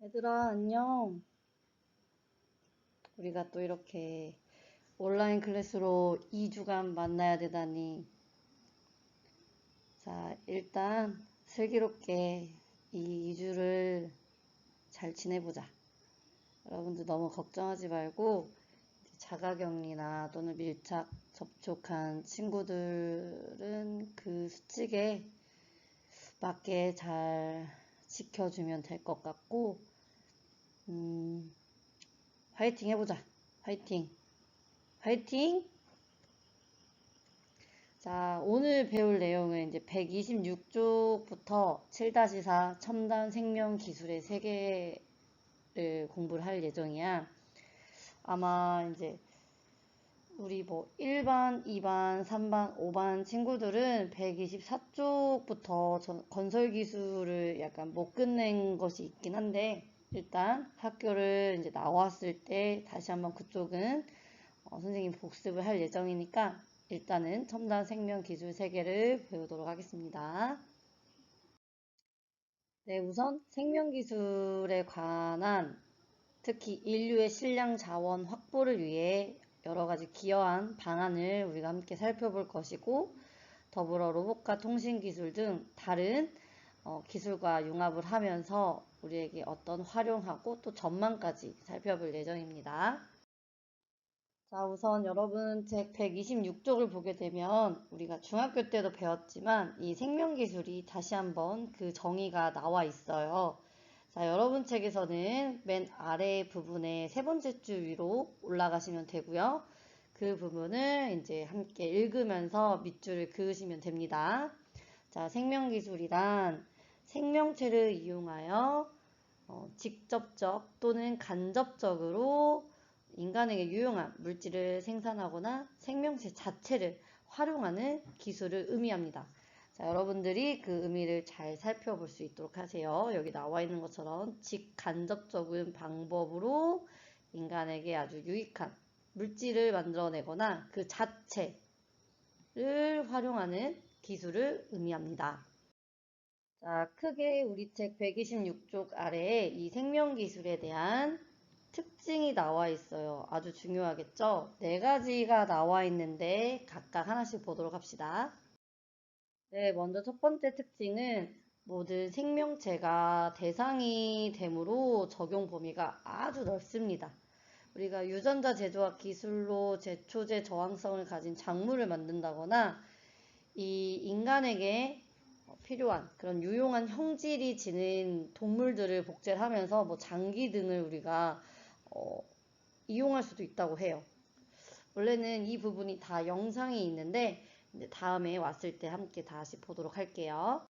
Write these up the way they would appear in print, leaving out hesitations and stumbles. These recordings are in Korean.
얘들아, 안녕. 우리가 또 이렇게 온라인 클래스로 2주간 만나야 되다니. 자, 일단 슬기롭게 이 2주를 잘 지내보자. 여러분들 너무 걱정하지 말고 자가격리나 또는 밀착 접촉한 친구들은 그 수칙에 맞게 잘 지켜주면 될 것 같고, 음, 화이팅 해보자. 화이팅. 화이팅! 자, 오늘 배울 내용은 이제 126쪽부터 7-4 첨단 생명 기술의 세계를 공부를 할 예정이야. 아마 이제 우리 뭐 1반, 2반, 3반, 5반 친구들은 124쪽부터 건설 기술을 약간 못 끝낸 것이 있긴 한데, 일단 학교를 이제 나왔을 때 다시 한번 그쪽은 선생님 복습을 할 예정이니까 일단은 첨단 생명 기술 세계를 배우도록 하겠습니다. 네, 우선 생명 기술에 관한 특히 인류의 식량 자원 확보를 위해 여러 가지 기여한 방안을 우리가 함께 살펴볼 것이고, 더불어 로봇과 통신 기술 등 다른 기술과 융합을 하면서 우리에게 어떤 활용하고 또 전망까지 살펴볼 예정입니다. 자, 우선 여러분 책 126쪽을 보게 되면 우리가 중학교 때도 배웠지만 이 생명기술이 다시 한번 그 정의가 나와 있어요. 자, 여러분 책에서는 맨 아래 부분에 세 번째 줄 위로 올라가시면 되고요. 그 부분을 이제 함께 읽으면서 밑줄을 그으시면 됩니다. 자, 생명기술이란 생명체를 이용하여 직접적 또는 간접적으로 인간에게 유용한 물질을 생산하거나 생명체 자체를 활용하는 기술을 의미합니다. 자, 여러분들이 그 의미를 잘 살펴볼 수 있도록 하세요. 여기 나와 있는 것처럼 직간접적인 방법으로 인간에게 아주 유익한 물질을 만들어내거나 그 자체를 활용하는 기술을 의미합니다. 자, 크게 우리 책 126쪽 아래에 이 생명기술에 대한 특징이 나와 있어요. 아주 중요하겠죠? 네 가지가 나와 있는데 각각 하나씩 보도록 합시다. 네, 먼저 첫 번째 특징은 모든 생명체가 대상이 되므로 적용 범위가 아주 넓습니다. 우리가 유전자 제조학 기술로 제초제 저항성을 가진 작물을 만든다거나 이 인간에게 필요한 그런 유용한 형질이 지닌 동물들을 복제를 하면서 뭐 장기 등을 우리가 이용할 수도 있다고 해요. 원래는 이 부분이 다 영상이 있는데 다음에 왔을 때 함께 다시 보도록 할게요.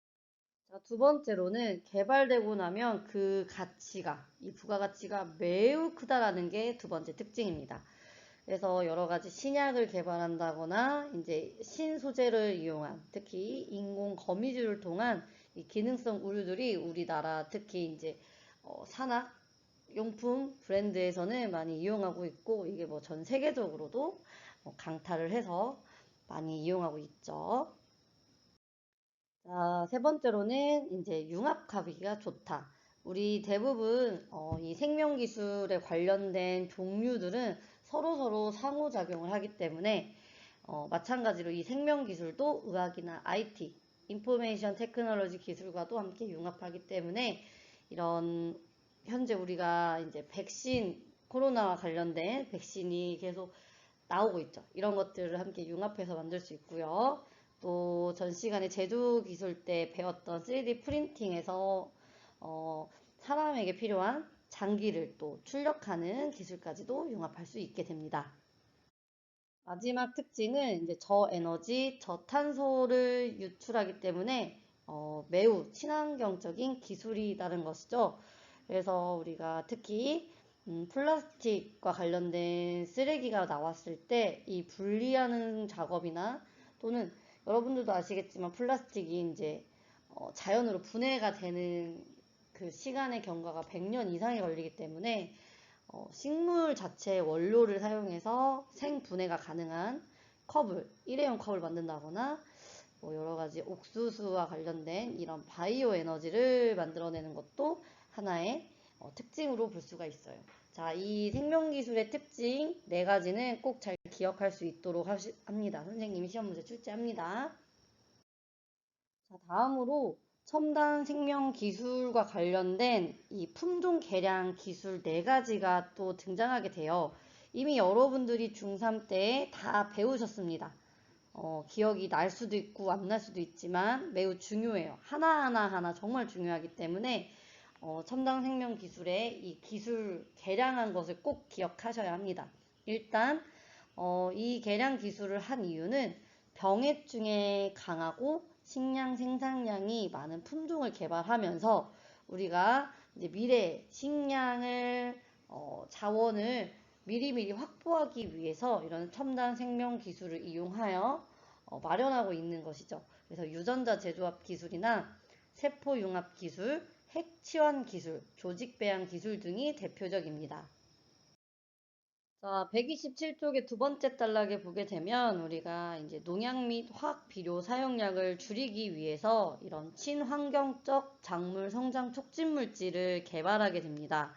자, 두 번째로는 개발되고 나면 그 가치가, 이 부가가치가 매우 크다라는 게 두 번째 특징입니다. 그래서 여러 가지 신약을 개발한다거나 이제 신소재를 이용한 특히 인공 거미줄을 통한 이 기능성 의류들이 우리나라 특히 이제 산악 용품 브랜드에서는 많이 이용하고 있고 이게 뭐 전 세계적으로도 강타를 해서 많이 이용하고 있죠. 자, 세 번째로는 이제 융합하기가 좋다. 우리 대부분 이 생명기술에 관련된 종류들은 서로서로 상호작용을 하기 때문에 마찬가지로 이 생명기술도 의학이나 IT, 인포메이션 테크놀로지 기술과도 함께 융합하기 때문에 이런 현재 우리가 이제 백신, 코로나와 관련된 백신이 계속 나오고 있죠. 이런 것들을 함께 융합해서 만들 수 있고요. 또 전 시간에 제조 기술 때 배웠던 3D 프린팅에서 사람에게 필요한 장기를 또 출력하는 기술까지도 융합할 수 있게 됩니다. 마지막 특징은 이제 저에너지, 저탄소를 유출하기 때문에 매우 친환경적인 기술이라는 것이죠. 그래서 우리가 특히 플라스틱과 관련된 쓰레기가 나왔을 때 이 분리하는 작업이나 또는 여러분들도 아시겠지만 플라스틱이 이제 자연으로 분해가 되는 그 시간의 경과가 100년 이상이 걸리기 때문에 식물 자체의 원료를 사용해서 생분해가 가능한 컵을, 일회용 컵을 만든다거나 뭐 여러 가지 옥수수와 관련된 이런 바이오 에너지를 만들어내는 것도 하나의 특징으로 볼 수가 있어요. 자, 이 생명기술의 특징 4가지는 꼭 잘 기억할 수 있도록 합니다. 선생님이 시험 문제 출제합니다. 자, 다음으로 첨단 생명 기술과 관련된 이 품종 개량 기술 4가지가 또 등장하게 돼요. 이미 여러분들이 중3 때 다 배우셨습니다. 기억이 날 수도 있고 안 날 수도 있지만 매우 중요해요. 하나하나 정말 중요하기 때문에 첨단 생명 기술의 이 기술 개량한 것을 꼭 기억하셔야 합니다. 일단 이 개량 기술을 한 이유는 병해충에 강하고 식량 생산량이 많은 품종을 개발하면서 우리가 이제 미래 식량을 자원을 미리미리 확보하기 위해서 이런 첨단 생명 기술을 이용하여 마련하고 있는 것이죠. 그래서 유전자 재조합 기술이나 세포 융합 기술, 핵 치환 기술, 조직 배양 기술 등이 대표적입니다. 자, 127쪽의 두 번째 단락에 보게 되면 우리가 이제 농약 및 화학 비료 사용량을 줄이기 위해서 이런 친환경적 작물 성장 촉진 물질을 개발하게 됩니다.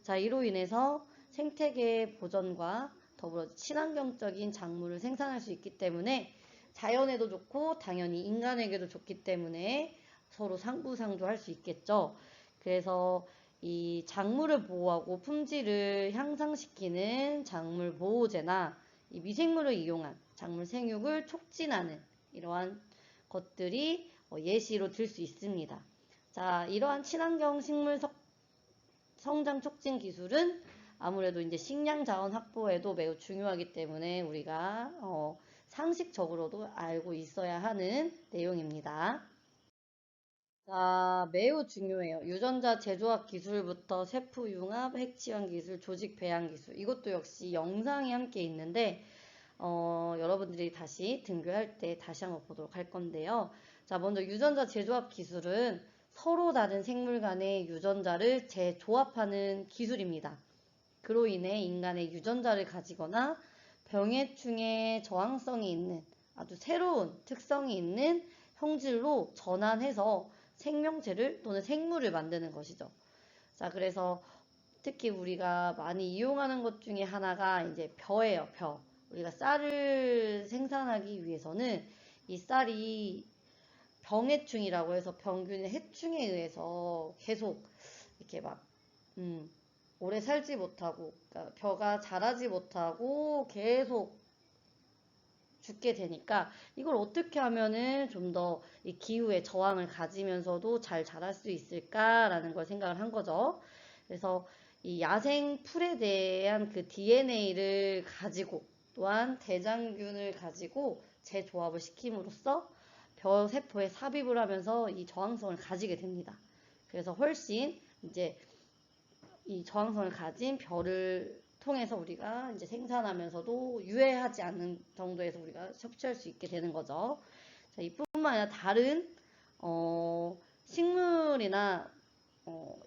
자, 이로 인해서 생태계 보전과 더불어 친환경적인 작물을 생산할 수 있기 때문에 자연에도 좋고 당연히 인간에게도 좋기 때문에 서로 상부상조할 수 있겠죠. 그래서 이 작물을 보호하고 품질을 향상시키는 작물 보호제나 이 미생물을 이용한 작물 생육을 촉진하는 이러한 것들이 예시로 들 수 있습니다. 자, 이러한 친환경 식물 성장 촉진 기술은 아무래도 이제 식량 자원 확보에도 매우 중요하기 때문에 우리가 상식적으로도 알고 있어야 하는 내용입니다. 자, 매우 중요해요. 유전자 재조합 기술부터 세포 융합, 핵치환 기술, 조직 배양 기술. 이것도 역시 영상이 함께 있는데, 여러분들이 다시 등교할 때 다시 한번 보도록 할 건데요. 자, 먼저 유전자 재조합 기술은 서로 다른 생물 간의 유전자를 재조합하는 기술입니다. 그로 인해 인간의 유전자를 가지거나 병해충에 저항성이 있는 아주 새로운 특성이 있는 형질로 전환해서 생명체를 또는 생물을 만드는 것이죠. 자, 그래서 특히 우리가 많이 이용하는 것 중에 하나가 이제 벼예요, 벼. 우리가 쌀을 생산하기 위해서는 이 쌀이 병해충이라고 해서 병균의 해충에 의해서 계속 이렇게 막, 오래 살지 못하고, 그러니까 벼가 자라지 못하고 계속 죽게 되니까 이걸 어떻게 하면은 좀 더 이 기후에 저항을 가지면서도 잘 자랄 수 있을까라는 걸 생각을 한 거죠. 그래서 이 야생 풀에 대한 그 DNA를 가지고 또한 대장균을 가지고 재조합을 시킴으로써 벼 세포에 삽입을 하면서 이 저항성을 가지게 됩니다. 그래서 훨씬 이제 이 저항성을 가진 벼를 통해서 우리가 이제 생산하면서도 유해하지 않는 정도에서 우리가 섭취할 수 있게 되는 거죠. 자, 이뿐만 아니라 다른 식물이나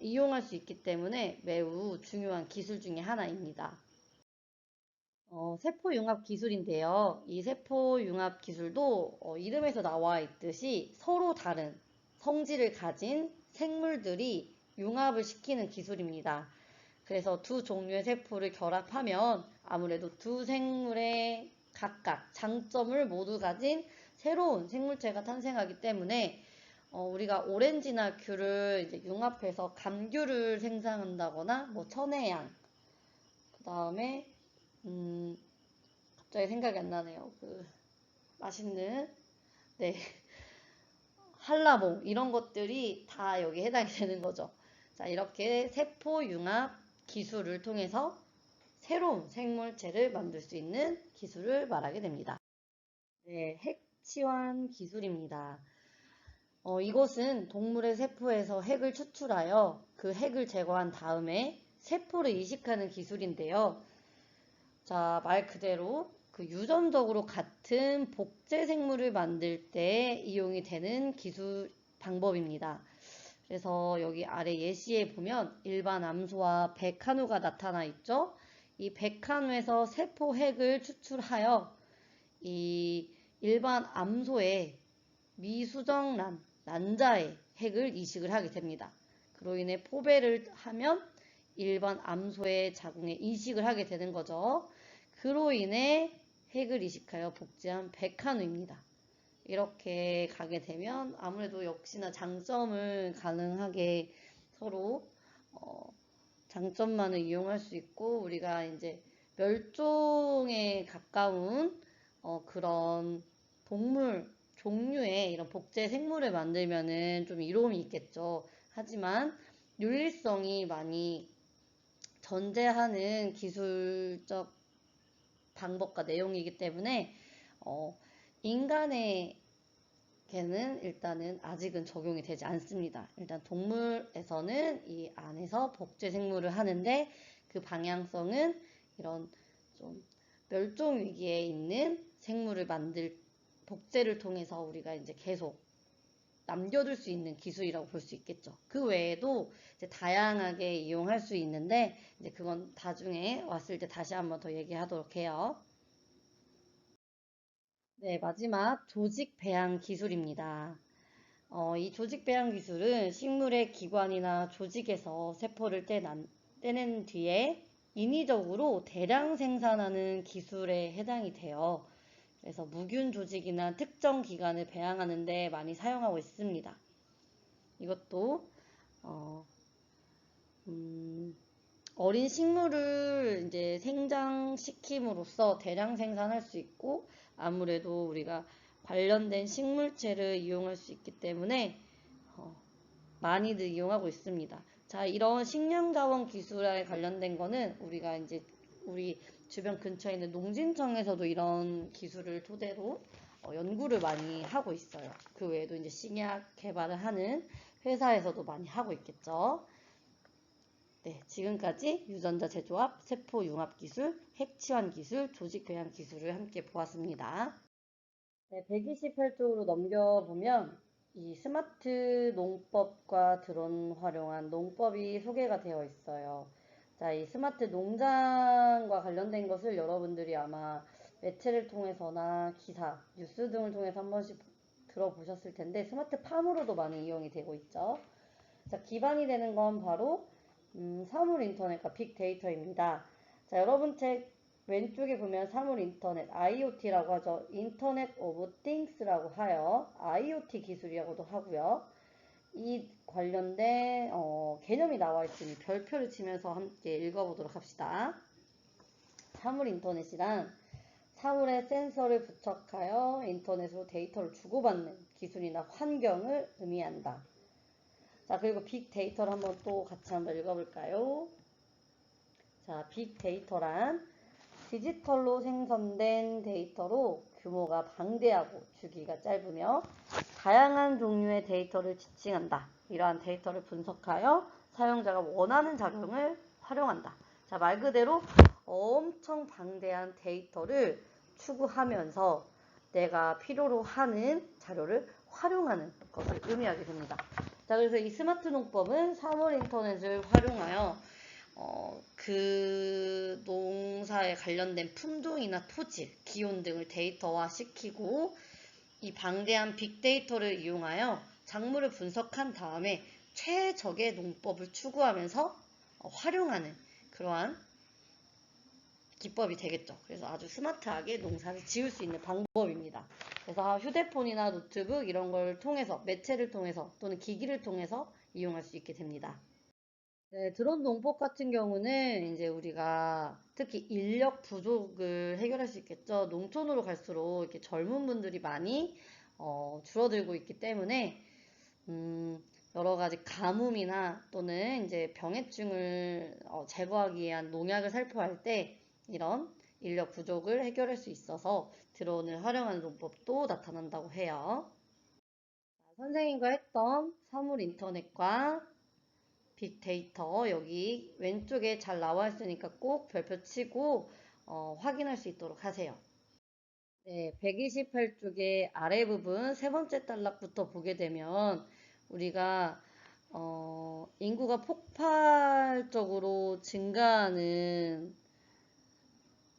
이용할 수 있기 때문에 매우 중요한 기술 중에 하나입니다. 세포융합 기술인데요. 이 세포융합 기술도 이름에서 나와 있듯이 서로 다른 성질을 가진 생물들이 융합을 시키는 기술입니다. 그래서 두 종류의 세포를 결합하면 아무래도 두 생물의 각각 장점을 모두 가진 새로운 생물체가 탄생하기 때문에 우리가 오렌지나 귤을 이제 융합해서 감귤을 생산한다거나 뭐 천혜향 그 다음에 갑자기 생각이 안 나네요. 그 맛있는 네 한라봉 이런 것들이 다 여기 해당이 되는 거죠. 자, 이렇게 세포 융합 기술을 통해서 새로운 생물체를 만들 수 있는 기술을 말하게 됩니다. 네, 핵치환 기술입니다. 이것은 동물의 세포에서 핵을 추출하여 그 핵을 제거한 다음에 세포를 이식하는 기술인데요. 자, 말 그대로 그 유전적으로 같은 복제 생물을 만들 때 이용이 되는 기술 방법입니다. 그래서 여기 아래 예시에 보면 일반 암소와 백한우가 나타나 있죠. 이 백한우에서 세포 핵을 추출하여 이 일반 암소의 미수정란, 난자의 핵을 이식을 하게 됩니다. 그로 인해 포배를 하면 일반 암소의 자궁에 이식을 하게 되는 거죠. 그로 인해 핵을 이식하여 복제한 백한우입니다. 이렇게 가게 되면 아무래도 역시나 장점을 가능하게 서로 장점만을 이용할 수 있고, 우리가 이제 멸종에 가까운 그런 동물 종류의 이런 복제 생물을 만들면은 좀 이로움이 있겠죠. 하지만 윤리성이 많이 전제하는 기술적 방법과 내용이기 때문에 인간에게는 일단은 아직은 적용이 되지 않습니다. 일단 동물에서는 이 안에서 복제 생물을 하는데, 그 방향성은 이런 좀 멸종 위기에 있는 생물을 복제를 통해서 우리가 이제 계속 남겨둘 수 있는 기술이라고 볼 수 있겠죠. 그 외에도 이제 다양하게 이용할 수 있는데, 이제 그건 나중에 왔을 때 다시 한번 더 얘기하도록 해요. 네, 마지막 조직 배양 기술입니다. 이 조직 배양 기술은 식물의 기관이나 조직에서 세포를 떼낸 뒤에 인위적으로 대량 생산하는 기술에 해당이 돼요. 그래서 무균 조직이나 특정 기관을 배양하는 데 많이 사용하고 있습니다. 이것도 어, 어린 식물을 이제 생장시킴으로써 대량 생산할 수 있고, 아무래도 우리가 관련된 식물체를 이용할 수 있기 때문에 많이들 이용하고 있습니다. 자, 이런 식량자원 기술에 관련된 거는 우리가 이제 우리 주변 근처에 있는 농진청에서도 이런 기술을 토대로 연구를 많이 하고 있어요. 그 외에도 이제 식약 개발을 하는 회사에서도 많이 하고 있겠죠. 네, 지금까지 유전자 재조합, 세포 융합 기술, 핵치환 기술, 조직 배양 기술을 함께 보았습니다. 네, 128쪽으로 넘겨보면 이 스마트 농법과 드론 활용한 농법이 소개가 되어 있어요. 자, 이 스마트 농장과 관련된 것을 여러분들이 아마 매체를 통해서나 기사, 뉴스 등을 통해서 한 번씩 들어보셨을 텐데, 스마트팜으로도 많이 이용이 되고 있죠. 자, 기반이 되는 건 바로 사물 인터넷과 빅데이터입니다. 자, 여러분 책 왼쪽에 보면 사물 인터넷, IoT라고 하죠. 인터넷 오브 띵스라고 하여 IoT 기술이라고도 하고요. 이 관련된 개념이 나와 있으니 별표를 치면서 함께 읽어보도록 합시다. 사물 인터넷이란 사물에 센서를 부착하여 인터넷으로 데이터를 주고받는 기술이나 환경을 의미한다. 자, 그리고 빅데이터를 한번 또 같이 한번 읽어볼까요? 자, 빅데이터란 디지털로 생성된 데이터로 규모가 방대하고 주기가 짧으며 다양한 종류의 데이터를 지칭한다. 이러한 데이터를 분석하여 사용자가 원하는 작용을 활용한다. 자, 말 그대로 엄청 방대한 데이터를 추구하면서 내가 필요로 하는 자료를 활용하는 것을 의미하게 됩니다. 자, 그래서 이 스마트 농법은 사물 인터넷을 활용하여 그 농사에 관련된 품종이나 토질, 기온 등을 데이터화 시키고, 이 방대한 빅데이터를 이용하여 작물을 분석한 다음에 최적의 농법을 추구하면서 활용하는 그러한 기법이 되겠죠. 그래서 아주 스마트하게 농사를 지을 수 있는 방법입니다. 그래서 휴대폰이나 노트북 이런 걸 통해서, 매체를 통해서 또는 기기를 통해서 이용할 수 있게 됩니다. 네, 드론 농법 같은 경우는 이제 우리가 특히 인력 부족을 해결할 수 있겠죠. 농촌으로 갈수록 이렇게 젊은 분들이 많이 줄어들고 있기 때문에 여러 가지 가뭄이나 또는 이제 병해충을 제거하기 위한 농약을 살포할 때 이런 인력 부족을 해결할 수 있어서 드론을 활용하는 농법도 나타난다고 해요. 선생님과 했던 사물 인터넷과 빅데이터 여기 왼쪽에 잘 나와 있으니까 꼭 별표 치고 확인할 수 있도록 하세요. 네, 128쪽의 아래 부분 세 번째 단락부터 보게 되면 우리가 인구가 폭발적으로 증가하는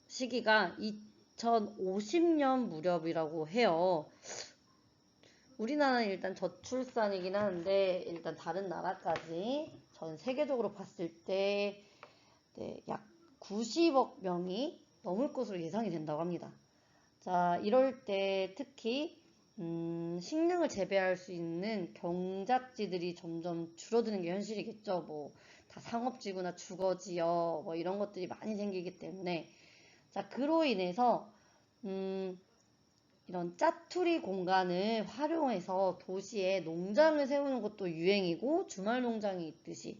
시기가 2050년 무렵이라고 해요. 우리나라는 일단 저출산이긴 하는데 일단 다른 나라까지 전 세계적으로 봤을 때 약 90억 명이 넘을 것으로 예상이 된다고 합니다. 자, 이럴 때 특히 식량을 재배할 수 있는 경작지들이 점점 줄어드는 게 현실이겠죠. 뭐 다 상업지구나 주거지역 뭐 이런 것들이 많이 생기기 때문에 자, 그로 인해서 이런 짜투리 공간을 활용해서 도시에 농장을 세우는 것도 유행이고 주말 농장이 있듯이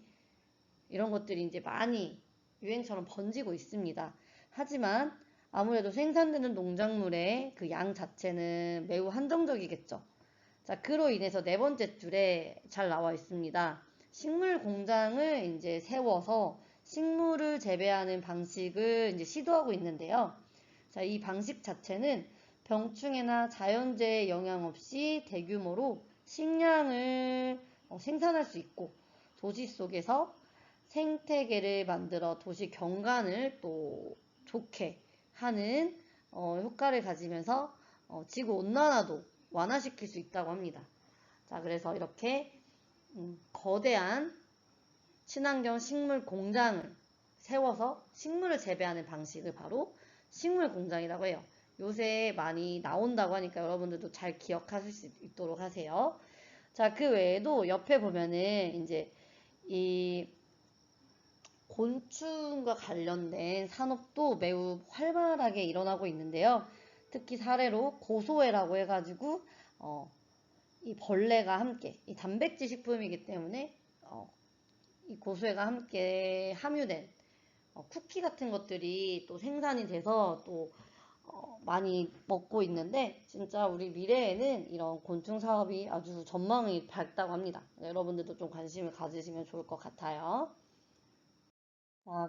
이런 것들이 이제 많이 유행처럼 번지고 있습니다. 하지만 아무래도 생산되는 농작물의 그 양 자체는 매우 한정적이겠죠. 자, 그로 인해서 네 번째 줄에 잘 나와 있습니다. 식물 공장을 이제 세워서 식물을 재배하는 방식을 이제 시도하고 있는데요. 자, 이 방식 자체는 병충해나 자연재해 영향 없이 대규모로 식량을 생산할 수 있고 도시 속에서 생태계를 만들어 도시 경관을 또 좋게 하는 효과를 가지면서 지구 온난화도 완화시킬 수 있다고 합니다. 자, 그래서 이렇게 거대한 친환경 식물 공장을 세워서 식물을 재배하는 방식을 바로 식물 공장이라고 해요. 요새 많이 나온다고 하니까 여러분들도 잘 기억하실 수 있도록 하세요. 자, 그 외에도 옆에 보면은 이제 이 곤충과 관련된 산업도 매우 활발하게 일어나고 있는데요. 특히 사례로 고소해라고 해가지고 이 벌레가 함께 이 단백질 식품이기 때문에 이 고소해가 함께 함유된 쿠키 같은 것들이 또 생산이 돼서 또 많이 먹고 있는데 진짜 우리 미래에는 이런 곤충 사업이 아주 전망이 밝다고 합니다. 여러분들도 좀 관심을 가지시면 좋을 것 같아요.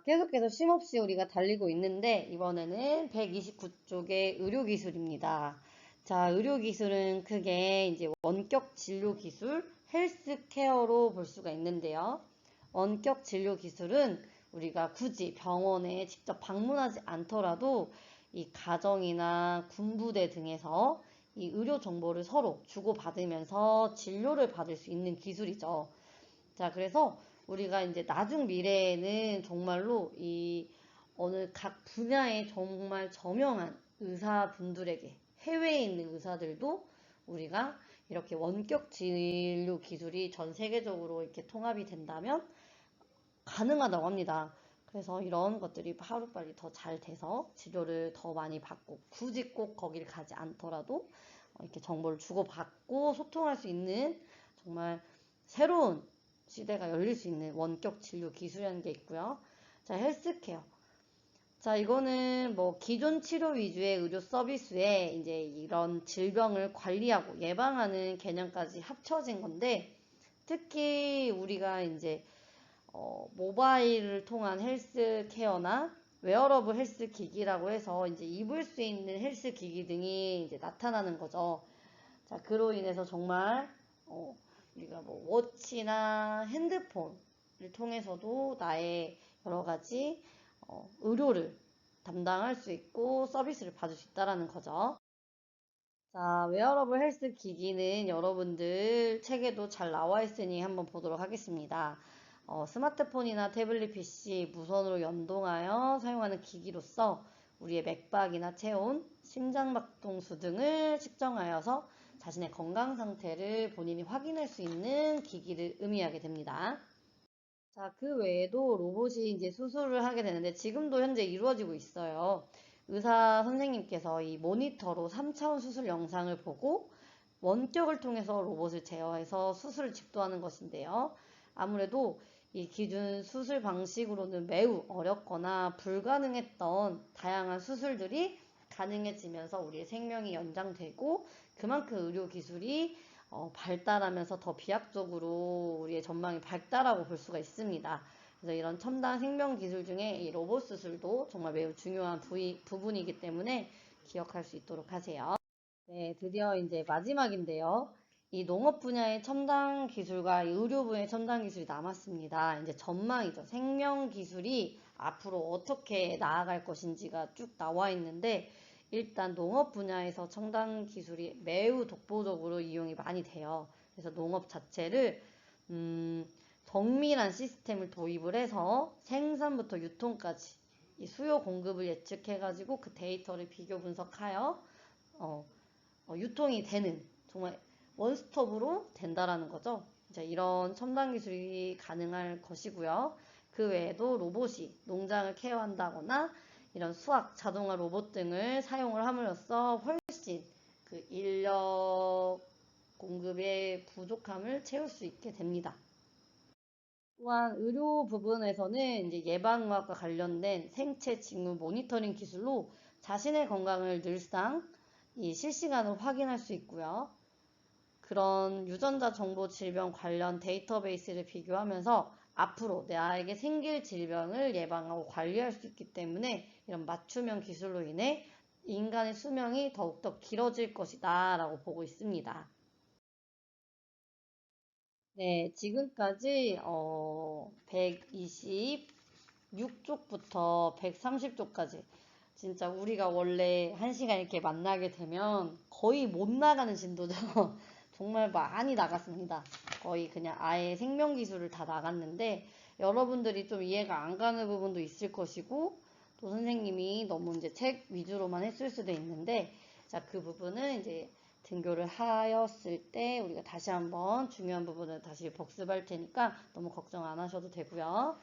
계속해서 쉼없이 우리가 달리고 있는데 이번에는 129쪽의 의료기술입니다. 자, 의료기술은 크게 이제 원격 진료기술, 헬스케어로 볼 수가 있는데요. 원격 진료기술은 우리가 굳이 병원에 직접 방문하지 않더라도 이 가정이나 군부대 등에서 이 의료 정보를 서로 주고받으면서 진료를 받을 수 있는 기술이죠. 자, 그래서 우리가 이제 나중 미래에는 정말로 이 어느 각 분야에 정말 저명한 의사분들에게 해외에 있는 의사들도 우리가 이렇게 원격 진료 기술이 전 세계적으로 이렇게 통합이 된다면 가능하다고 합니다. 그래서 이런 것들이 하루빨리 더 잘 돼서 치료를 더 많이 받고 굳이 꼭 거기를 가지 않더라도 이렇게 정보를 주고받고 소통할 수 있는 정말 새로운 시대가 열릴 수 있는 원격 진료 기술이라는 게 있고요. 자, 헬스케어. 자, 이거는 뭐 기존 치료 위주의 의료 서비스에 이제 이런 질병을 관리하고 예방하는 개념까지 합쳐진 건데 특히 우리가 이제 모바일을 통한 헬스케어나 웨어러블 헬스 기기라고 해서 이제 입을 수 있는 헬스 기기 등이 이제 나타나는 거죠. 자, 그로 인해서 정말 우리가 뭐 워치나 핸드폰을 통해서도 나의 여러 가지 의료를 담당할 수 있고 서비스를 받을 수 있다라는 거죠. 자, 웨어러블 헬스 기기는 여러분들 책에도 잘 나와 있으니 한번 보도록 하겠습니다. 스마트폰이나 태블릿 PC 무선으로 연동하여 사용하는 기기로서 우리의 맥박이나 체온, 심장박동수 등을 측정하여서 자신의 건강 상태를 본인이 확인할 수 있는 기기를 의미하게 됩니다. 자, 그 외에도 로봇이 이제 수술을 하게 되는데 지금도 현재 이루어지고 있어요. 의사 선생님께서 이 모니터로 3차원 수술 영상을 보고 원격을 통해서 로봇을 제어해서 수술을 집도하는 것인데요. 아무래도 이 기존 수술 방식으로는 매우 어렵거나 불가능했던 다양한 수술들이 가능해지면서 우리의 생명이 연장되고 그만큼 의료 기술이 발달하면서 더 비약적으로 우리의 전망이 밝다라고 볼 수가 있습니다. 그래서 이런 첨단 생명 기술 중에 이 로봇 수술도 정말 매우 중요한 부분이기 때문에 기억할 수 있도록 하세요. 네, 드디어 이제 마지막인데요. 이 농업 분야의 첨단 기술과 의료 분야의 첨단 기술이 남았습니다. 이제 전망이죠. 생명 기술이 앞으로 어떻게 나아갈 것인지가 쭉 나와 있는데 일단 농업 분야에서 첨단 기술이 매우 독보적으로 이용이 많이 돼요. 그래서 농업 자체를 정밀한 시스템을 도입을 해서 생산부터 유통까지 이 수요 공급을 예측해가지고 그 데이터를 비교 분석하여 유통이 되는 정말 원스톱으로 된다라는 거죠. 이제 이런 첨단 기술이 가능할 것이고요. 그 외에도 로봇이 농장을 케어한다거나 이런 수학, 자동화 로봇 등을 사용을 함으로써 훨씬 그 인력 공급의 부족함을 채울 수 있게 됩니다. 또한 의료 부분에서는 이제 예방과학과 관련된 생체 징후 모니터링 기술로 자신의 건강을 늘상 실시간으로 확인할 수 있고요. 그런 유전자 정보 질병 관련 데이터베이스를 비교하면서 앞으로 내 아이에게 생길 질병을 예방하고 관리할 수 있기 때문에 이런 맞춤형 기술로 인해 인간의 수명이 더욱더 길어질 것이다 라고 보고 있습니다. 네, 지금까지 126쪽부터 130쪽까지 진짜 우리가 원래 1시간 이렇게 만나게 되면 거의 못 나가는 진도죠. 정말 많이 나갔습니다. 거의 그냥 아예 생명기술을 다 나갔는데 여러분들이 좀 이해가 안 가는 부분도 있을 것이고 또 선생님이 너무 이제 책 위주로만 했을 수도 있는데 자, 그 부분은 이제 등교를 하였을 때 우리가 다시 한번 중요한 부분을 다시 복습할 테니까 너무 걱정 안 하셔도 되고요.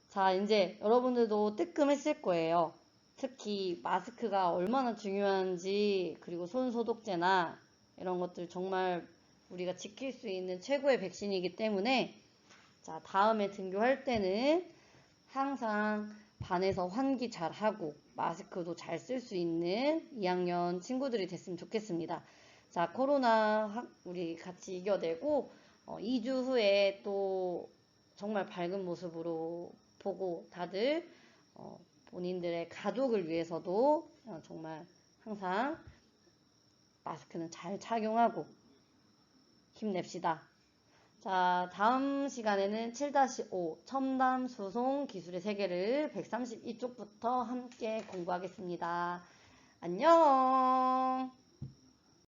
자, 이제 여러분들도 뜨끔했을 거예요. 특히 마스크가 얼마나 중요한지 그리고 손 소독제나 이런 것들 정말 우리가 지킬 수 있는 최고의 백신이기 때문에 자, 다음에 등교할 때는 항상 반에서 환기 잘 하고 마스크도 잘 쓸 수 있는 2학년 친구들이 됐으면 좋겠습니다. 자, 코로나 우리 같이 이겨내고 2주 후에 또 정말 밝은 모습으로 보고 다들 본인들의 가족을 위해서도 정말 항상 마스크는 잘 착용하고 힘냅시다. 자, 다음 시간에는 7-5 첨단 수송 기술의 세계를 132쪽부터 함께 공부하겠습니다. 안녕!